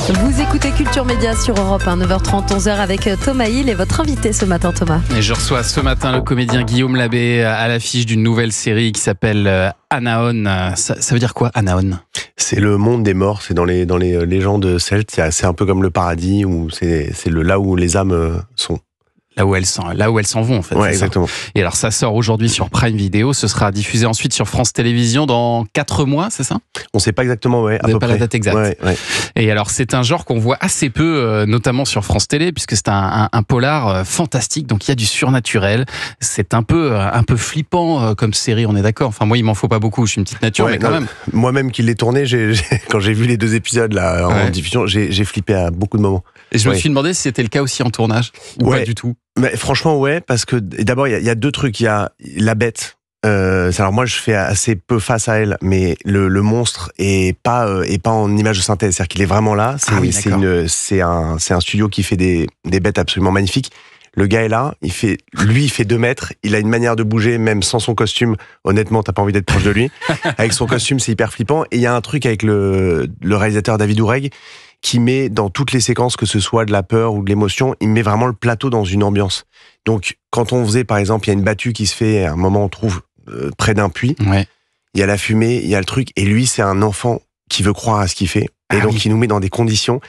Vous écoutez Culture Média sur Europe 1, 9h30, 11h avec Thomas Hill et votre invité ce matin, Thomas. Et je reçois ce matin le comédien Guillaume Labbé à l'affiche d'une nouvelle série qui s'appelle Anaon. Ça veut dire quoi, Anaon ? C'est le monde des morts, c'est dans les légendes celtes, c'est un peu comme le paradis, où c'est là où les âmes sont. Là où elles s'en vont, en fait. Ouais, exactement. Et alors, ça sort aujourd'hui sur Prime Video. Ce sera diffusé ensuite sur France Télévisions dans 4 mois, c'est ça ? On sait pas exactement, ouais, à peu pas près. la date exacte. Ouais. Et alors, c'est un genre qu'on voit assez peu, notamment sur France Télé, puisque c'est un polar fantastique. Donc, il y a du surnaturel. C'est un peu flippant comme série, on est d'accord. Enfin, moi, il m'en faut pas beaucoup. Je suis une petite nature, mais quand même. Moi-même qui l'ai tourné, quand j'ai vu les 2 épisodes là en diffusion, j'ai flippé à beaucoup de moments. Et je me suis demandé si c'était le cas aussi en tournage ou pas du tout. Mais franchement, ouais, parce que d'abord, il y a 2 trucs. Il y a la bête. Alors moi, je fais assez peu face à elle, mais le monstre est pas en image de synthèse, c'est-à-dire qu'il est vraiment là. C'est un studio qui fait des bêtes absolument magnifiques. Le gars est là, il fait 2 mètres, il a une manière de bouger, même sans son costume. Honnêtement, t'as pas envie d'être proche de lui. Avec son costume, c'est hyper flippant. Et il y a un truc avec le réalisateur David Oureg, qui met dans toutes les séquences, que ce soit de la peur ou de l'émotion, il met vraiment le plateau dans une ambiance. Donc, quand on faisait, par exemple, il y a une battue qui se fait, à un moment, on trouve près d'un puits, il y a la fumée, il y a le truc, et lui, c'est un enfant qui veut croire à ce qu'il fait, et donc il nous met dans des conditions,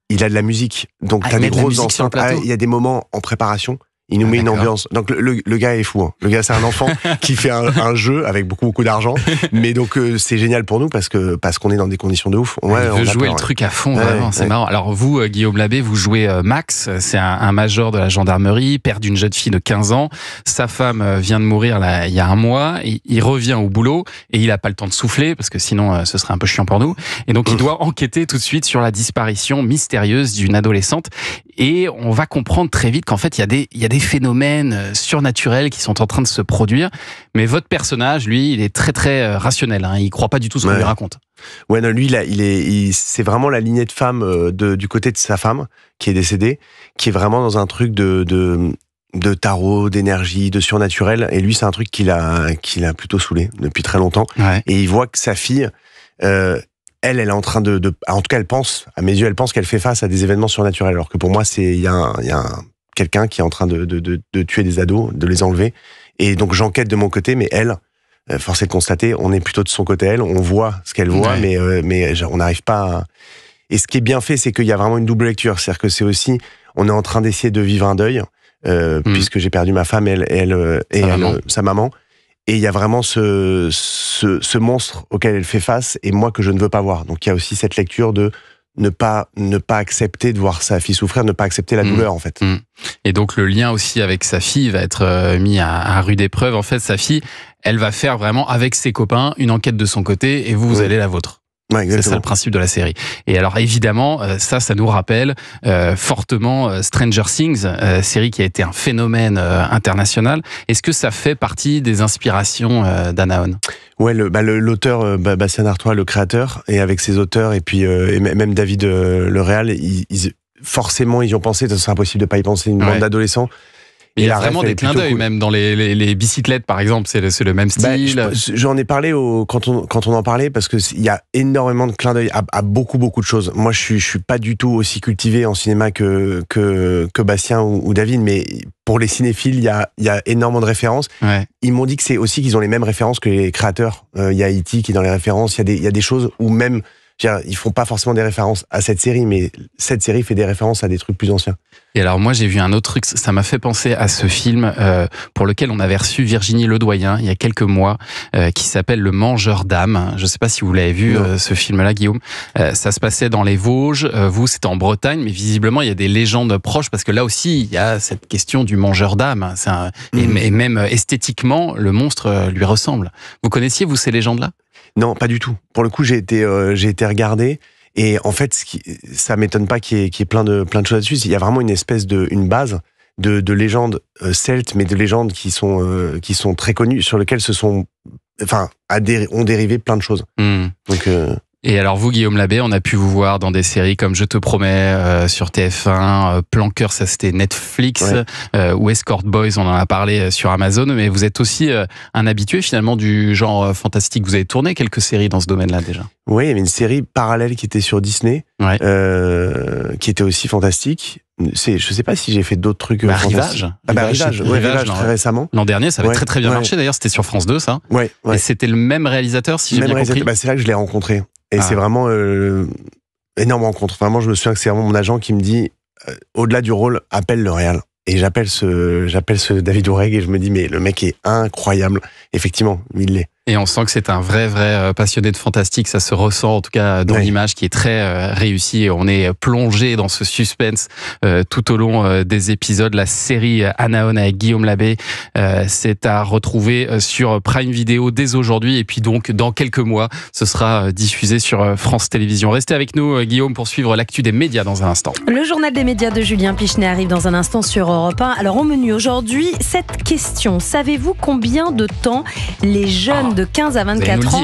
il a de la musique, donc t'as des grosses enceintes, il y a des moments en préparation, il nous met une ambiance. Donc le gars est fou. Hein. Le gars, c'est un enfant qui fait un jeu avec beaucoup d'argent. Mais donc c'est génial pour nous parce qu'on est dans des conditions de ouf. Ouais, il veut jouer le truc à fond, vraiment. C'est marrant. Alors vous, Guillaume Labbé, vous jouez Max. C'est un major de la gendarmerie, père d'une jeune fille de 15 ans. Sa femme vient de mourir là, il y a 1 mois. Il revient au boulot et il a pas le temps de souffler parce que sinon ce serait un peu chiant pour nous. Et donc il doit enquêter tout de suite sur la disparition mystérieuse d'une adolescente. Et on va comprendre très vite qu'en fait il y a des phénomènes surnaturels qui sont en train de se produire, mais votre personnage, lui, il est très très rationnel, hein. Il croit pas du tout ce qu'on lui raconte. Ouais, non, lui, c'est vraiment la lignée de femme du côté de sa femme qui est décédée, qui est vraiment dans un truc de tarot, d'énergie, de surnaturel, et lui, c'est un truc qui l'a plutôt saoulé depuis très longtemps, et il voit que sa fille, elle est en train en tout cas, elle pense, à mes yeux, qu'elle fait face à des événements surnaturels, alors que pour moi, il y a quelqu'un qui est en train de tuer des ados, de les enlever. Et donc, j'enquête de mon côté, mais elle, force est de constater, on est plutôt de son côté, elle. On voit ce qu'elle voit, mais on n'arrive pas à... Et ce qui est bien fait, c'est qu'il y a vraiment une double lecture. C'est-à-dire que c'est aussi, on est en train d'essayer de vivre un deuil, puisque j'ai perdu ma femme et sa maman. Et il y a vraiment ce monstre auquel elle fait face, et moi que je ne veux pas voir. Donc, il y a aussi cette lecture de ne pas accepter de voir sa fille souffrir, ne pas accepter la douleur, en fait. Et donc, le lien aussi avec sa fille va être mis à rude épreuve. En fait, sa fille, elle va faire vraiment, avec ses copains, une enquête de son côté, et vous allez la vôtre. Ouais, c'est ça le principe de la série. Et alors évidemment, ça nous rappelle fortement Stranger Things, série qui a été un phénomène international. Est-ce que ça fait partie des inspirations d'Anaon ? Ouais, l'auteur Bastien Artois, le créateur, et avec ses auteurs, et puis et même David le réal, forcément ils y ont pensé. C'est impossible de pas y penser. Une bande d'adolescents. Il y a vraiment des clins d'œil, même dans les bicyclettes, par exemple, c'est le même style. J'en ai parlé quand on en parlait, parce que il y a énormément de clins d'œil à beaucoup de choses. Moi, je suis pas du tout aussi cultivé en cinéma que Bastien ou David, mais pour les cinéphiles, il y a énormément de références. Ils m'ont dit que c'est aussi qu'ils ont les mêmes références que les créateurs. Il y a E.T. qui est dans les références. Il y a des choses où même ils font pas forcément des références à cette série, mais cette série fait des références à des trucs plus anciens. Et alors moi j'ai vu un autre truc, ça m'a fait penser à ce film pour lequel on avait reçu Virginie Ledoyen il y a quelques mois, qui s'appelle Le Mangeur d'âmes. Je sais pas si vous l'avez vu, ce film-là, Guillaume. Ça se passait dans les Vosges, vous c'était en Bretagne, mais visiblement il y a des légendes proches, parce que là aussi il y a cette question du mangeur d'âmes. Et même esthétiquement, le monstre lui ressemble. Vous connaissiez, vous, ces légendes-là ? Non, pas du tout. Pour le coup, j'ai été regarder, et en fait, ça m'étonne pas qu'il y ait plein de choses là-dessus. Il y a vraiment une base de légendes celtes, mais de légendes qui sont très connues, sur lesquelles ont dérivé plein de choses. Donc Et alors vous, Guillaume Labbé, on a pu vous voir dans des séries comme Je te promets sur TF1, Plan Cœur, ça c'était Netflix, ou Escort Boys, on en a parlé sur Amazon, mais vous êtes aussi un habitué finalement du genre fantastique. Vous avez tourné quelques séries dans ce domaine-là déjà. Oui, il y avait une série parallèle qui était sur Disney, qui était aussi fantastique. Je sais pas si j'ai fait d'autres trucs. Rivage. Rivage très récemment. L'an dernier, ça avait très bien marché d'ailleurs, c'était sur France 2 ça. Et c'était le même réalisateur, si j'ai bien compris. C'est là que je l'ai rencontré. Et c'est vraiment énorme rencontre. Vraiment, je me souviens que c'est vraiment mon agent qui me dit, au-delà du rôle, appelle le réal. Et j'appelle ce David Oureg et je me dis, mais le mec est incroyable. Effectivement, il l'est. Et on sent que c'est un vrai passionné de fantastique. Ça se ressent en tout cas dans l'image qui est très réussie. On est plongé dans ce suspense tout au long des épisodes. La série Anaon avec Guillaume Labbé, c'est à retrouver sur Prime Video dès aujourd'hui. Et puis donc dans quelques mois, ce sera diffusé sur France Télévisions. Restez avec nous, Guillaume, pour suivre l'actu des médias dans un instant. Le journal des médias de Julien Pichenet arrive dans un instant sur Europe 1. Alors au menu aujourd'hui, cette question. Savez-vous combien de temps les jeunes de 15 à 24 ans